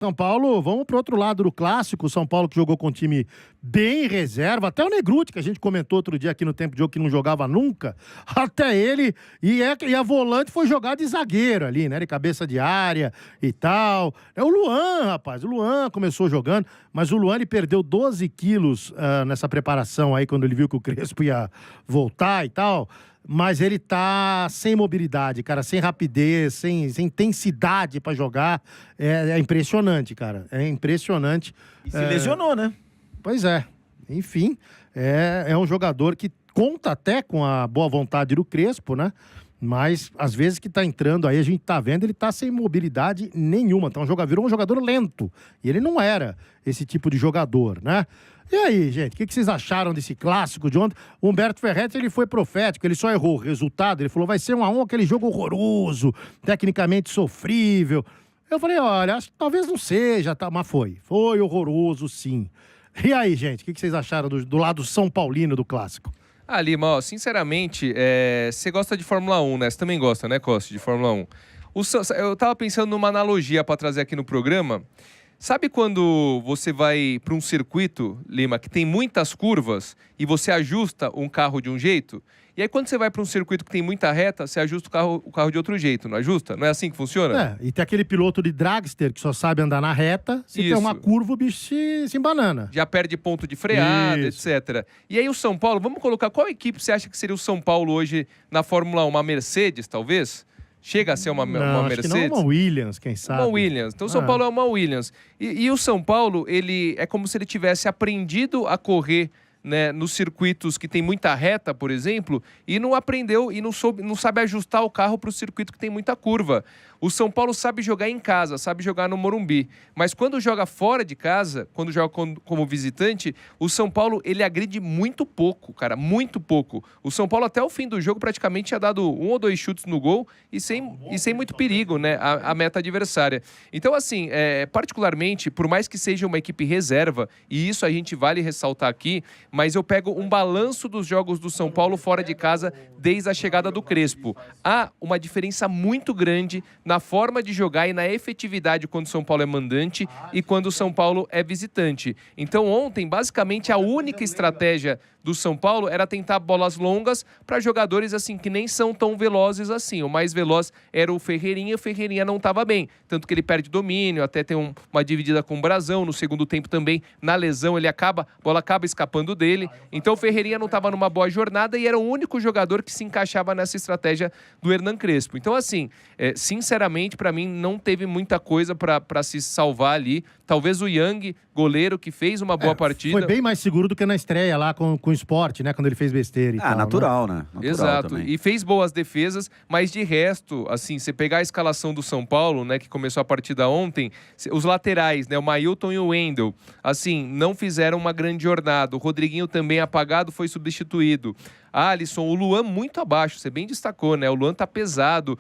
São Paulo, vamos pro outro lado do clássico. São Paulo que jogou com um time bem reserva. Até o Negruti, que a gente comentou outro dia aqui no Tempo de Jogo, que não jogava nunca. Até ele. E a volante foi jogar de zagueiro ali, né? De cabeça de área e tal. É o Luan, rapaz. O Luan começou jogando, mas o Luan ele perdeu 12 quilos nessa preparação aí, quando ele viu que o Crespo ia voltar e tal. Mas ele tá sem mobilidade, cara, sem rapidez, sem intensidade pra jogar. É impressionante, cara. É impressionante. E se lesionou, né? Pois é. Enfim, é um jogador que conta até com a boa vontade do Crespo, né? Mas, às vezes que tá entrando aí, a gente tá vendo, ele tá sem mobilidade nenhuma. Então, virou um jogador lento. E ele não era esse tipo de jogador, né? E aí, gente, o que vocês acharam desse clássico de ontem? O Humberto Ferretti, ele foi profético, ele só errou o resultado. Ele falou, vai ser 1-1, aquele jogo horroroso, tecnicamente sofrível. Eu falei, olha, acho que talvez não seja, tá? Mas foi horroroso, sim. E aí, gente, o que vocês acharam do lado São Paulino do clássico? Lima, ó, sinceramente, você gosta de Fórmula 1, né? Você também gosta, né, Costa, de Fórmula 1. Eu tava pensando numa analogia para trazer aqui no programa. Sabe quando você vai para um circuito, Lima, que tem muitas curvas e você ajusta um carro de um jeito? E aí quando você vai para um circuito que tem muita reta, você ajusta o carro de outro jeito, não ajusta? Não é assim que funciona? E tem aquele piloto de dragster que só sabe andar na reta, se tem uma curva o bicho se embanana. Já perde ponto de freada, etc. E aí o São Paulo, vamos colocar, qual equipe você acha que seria o São Paulo hoje na Fórmula 1? Uma Mercedes, talvez? Chega a ser uma Mercedes? Acho que não, uma Williams, quem sabe. Uma Williams. Então, o São Paulo é uma Williams. E o São Paulo, ele é como se ele tivesse aprendido a correr, né, nos circuitos que tem muita reta, por exemplo, e não aprendeu e não sabe ajustar o carro para o circuito que tem muita curva. O São Paulo sabe jogar em casa, sabe jogar no Morumbi, mas quando joga fora de casa, quando joga como visitante, o São Paulo, ele agride muito pouco, cara, muito pouco. O São Paulo até o fim do jogo praticamente tinha dado 1 ou 2 chutes no gol e sem muito perigo, né, a meta adversária. Então, assim, particularmente, por mais que seja uma equipe reserva, e isso a gente vale ressaltar aqui, mas eu pego um balanço dos jogos do São Paulo fora de casa desde a chegada do Crespo. Há uma diferença muito grande na forma de jogar e na efetividade quando o São Paulo é mandante e quando o São Paulo é visitante. Então ontem, basicamente, a única estratégia do São Paulo era tentar bolas longas para jogadores assim que nem são tão velozes assim. O mais veloz era o Ferreirinha, não estava bem. Tanto que ele perde domínio, até tem uma dividida com o Brazão. No segundo tempo também, na lesão, a bola acaba escapando dele. Então o Ferreirinha não estava numa boa jornada e era o único jogador que se encaixava nessa estratégia do Hernan Crespo. Então, assim, sinceramente, para mim, não teve muita coisa para se salvar ali. Talvez o Yang, goleiro, que fez uma boa partida. Foi bem mais seguro do que na estreia lá com o Sport, né? Quando ele fez besteira e tal. Natural, né? Natural. Exato. Também. E fez boas defesas, mas de resto, assim, você pegar a escalação do São Paulo, né? Que começou a partida ontem, os laterais, né? O Mailton e o Wendel, assim, não fizeram uma grande jornada. O Rodriguinho também apagado, foi substituído. Alisson, o Luan muito abaixo, você bem destacou, né? O Luan tá pesado.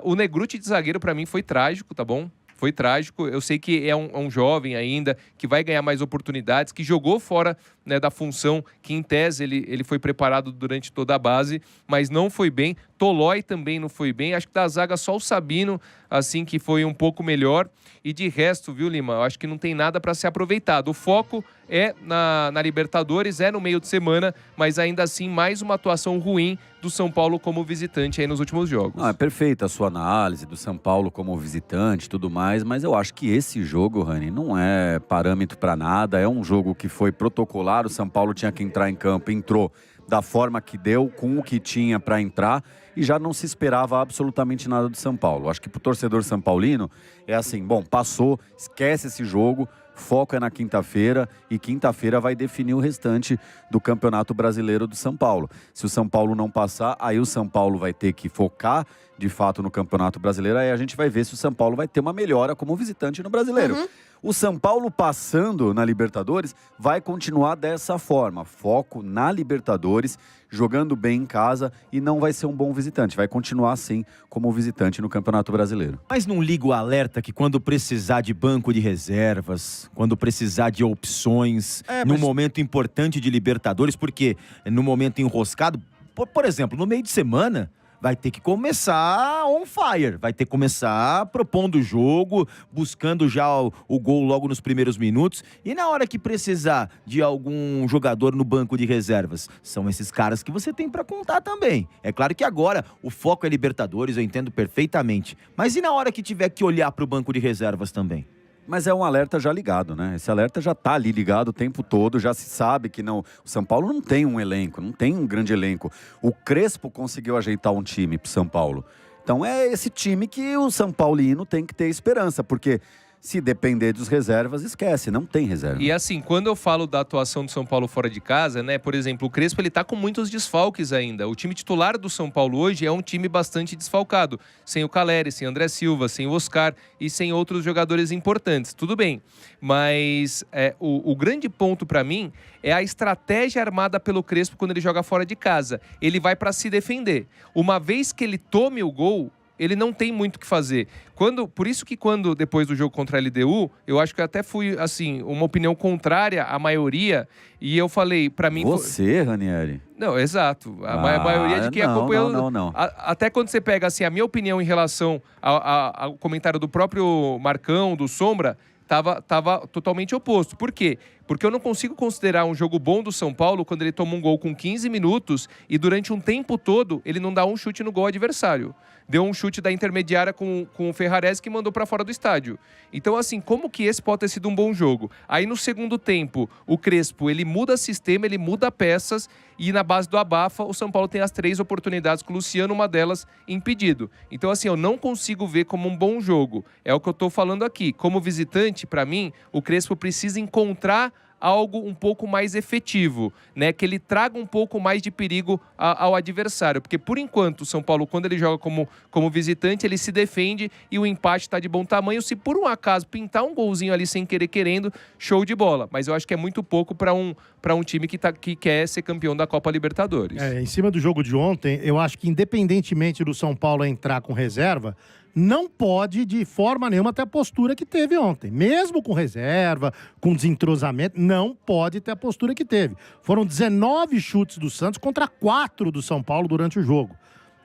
O Negruti de zagueiro, pra mim, foi trágico, tá bom? Foi trágico. Eu sei que é um jovem ainda, que vai ganhar mais oportunidades, que jogou fora, né, da função que, em tese, ele foi preparado durante toda a base, mas não foi bem. Tolói também não foi bem. Acho que da zaga só o Sabino, assim, que foi um pouco melhor. E de resto, viu, Lima? Eu acho que não tem nada para ser aproveitado. O foco é na Libertadores, é no meio de semana, mas ainda assim mais uma atuação ruim do São Paulo como visitante aí nos últimos jogos. É perfeita a sua análise do São Paulo como visitante e tudo mais, mas eu acho que esse jogo, Rani, não é parâmetro para nada. É um jogo que foi protocolar. O São Paulo tinha que entrar em campo, entrou da forma que deu, com o que tinha para entrar, e já não se esperava absolutamente nada do São Paulo. Acho que pro torcedor são paulino é assim, bom, passou, esquece esse jogo, foco é na quinta-feira, e quinta-feira vai definir o restante do Campeonato Brasileiro do São Paulo. Se o São Paulo não passar, aí o São Paulo vai ter que focar de fato no Campeonato Brasileiro, aí a gente vai ver se o São Paulo vai ter uma melhora como visitante no Brasileiro. O São Paulo passando na Libertadores vai continuar dessa forma, foco na Libertadores, jogando bem em casa, e não vai ser um bom visitante, vai continuar assim como visitante no Campeonato Brasileiro. Mas não liga o alerta que quando precisar de banco de reservas, quando precisar de opções, num momento importante de Libertadores, porque no momento enroscado, por exemplo, no meio de semana, vai ter que começar on fire, vai ter que começar propondo o jogo, buscando já o gol logo nos primeiros minutos. E na hora que precisar de algum jogador no banco de reservas, são esses caras que você tem pra contar também. É claro que agora o foco é Libertadores, eu entendo perfeitamente. Mas e na hora que tiver que olhar pro banco de reservas também? Mas é um alerta já ligado, né? Esse alerta já tá ali ligado o tempo todo, já se sabe que não. O São Paulo não tem um elenco, não tem um grande elenco. O Crespo conseguiu ajeitar um time pro São Paulo. Então é esse time que o São Paulino tem que ter esperança, porque se depender dos reservas, esquece, não tem reserva. E assim, quando eu falo da atuação do São Paulo fora de casa, né? Por exemplo, o Crespo, ele tá com muitos desfalques ainda. O time titular do São Paulo hoje é um time bastante desfalcado. Sem o Caleri, sem o André Silva, sem o Oscar e sem outros jogadores importantes. Tudo bem, mas o grande ponto pra mim é a estratégia armada pelo Crespo quando ele joga fora de casa. Ele vai pra se defender. Uma vez que ele tome o gol, ele não tem muito o que fazer. Por isso que depois do jogo contra a LDU, eu acho que eu até fui, assim, uma opinião contrária à maioria, e eu falei, pra mim... Você, Ranieri? Não, exato. A maioria de quem acompanhou... Não. Até quando você pega, assim, a minha opinião em relação ao comentário do próprio Marcão, do Sombra, tava totalmente oposto. Por quê? Porque eu não consigo considerar um jogo bom do São Paulo quando ele toma um gol com 15 minutos e durante um tempo todo ele não dá um chute no gol adversário. Deu um chute da intermediária com o Ferrarese que mandou para fora do estádio. Então, assim, como que esse pode ter sido um bom jogo? Aí, no segundo tempo, o Crespo, ele muda sistema, ele muda peças e na base do abafa, o São Paulo tem as 3 oportunidades com o Luciano, uma delas impedido. Então, assim, eu não consigo ver como um bom jogo. É o que eu tô falando aqui. Como visitante, para mim, o Crespo precisa encontrar algo um pouco mais efetivo, né? Que ele traga um pouco mais de perigo ao adversário. Porque, por enquanto, o São Paulo, quando ele joga como visitante, ele se defende e o empate está de bom tamanho. Se por um acaso pintar um golzinho ali sem querer querendo, show de bola. Mas eu acho que é muito pouco para um time que quer ser campeão da Copa Libertadores. Em cima do jogo de ontem, eu acho que independentemente do São Paulo entrar com reserva, não pode de forma nenhuma ter a postura que teve ontem. Mesmo com reserva, com desentrosamento, não pode ter a postura que teve. Foram 19 chutes do Santos contra 4 do São Paulo durante o jogo.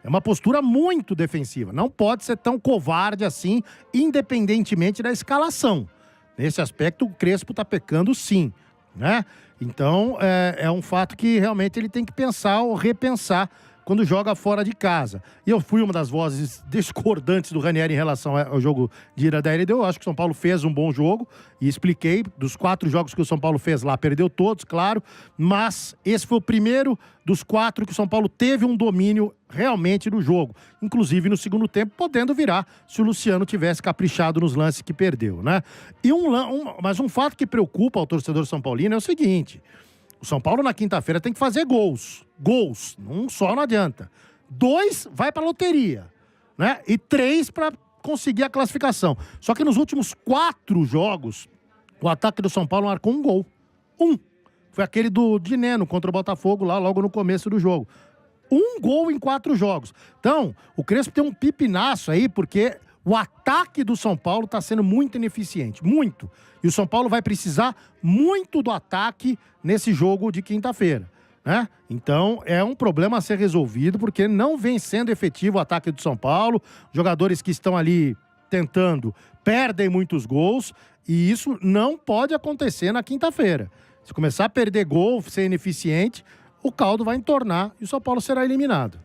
É uma postura muito defensiva. Não pode ser tão covarde assim, independentemente da escalação. Nesse aspecto, o Crespo está pecando sim, né? Então, é um fato que realmente ele tem que pensar ou repensar quando joga fora de casa. E eu fui uma das vozes discordantes do Ranieri em relação ao jogo de ida da LDU. Eu acho que o São Paulo fez um bom jogo e expliquei. Dos 4 jogos que o São Paulo fez lá, perdeu todos, claro, mas esse foi o primeiro dos 4 que o São Paulo teve um domínio realmente do jogo, inclusive no segundo tempo, podendo virar se o Luciano tivesse caprichado nos lances que perdeu, né? E mas um fato que preocupa o torcedor são paulino é o seguinte: o São Paulo na quinta-feira tem que fazer gols. Gols. Um só não adianta. 2 vai pra loteria, né? E 3 pra conseguir a classificação. Só que nos últimos 4 jogos, o ataque do São Paulo marcou um gol. Foi aquele do Dineno contra o Botafogo lá logo no começo do jogo. 1 gol em 4 jogos. Então, o Crespo tem um pipinaço aí, porque o ataque do São Paulo está sendo muito ineficiente. Muito. E o São Paulo vai precisar muito do ataque nesse jogo de quinta-feira, né? Então, é um problema a ser resolvido, porque não vem sendo efetivo o ataque do São Paulo. Jogadores que estão ali tentando perdem muitos gols. E isso não pode acontecer na quinta-feira. Se começar a perder gol, ser ineficiente, o caldo vai entornar e o São Paulo será eliminado.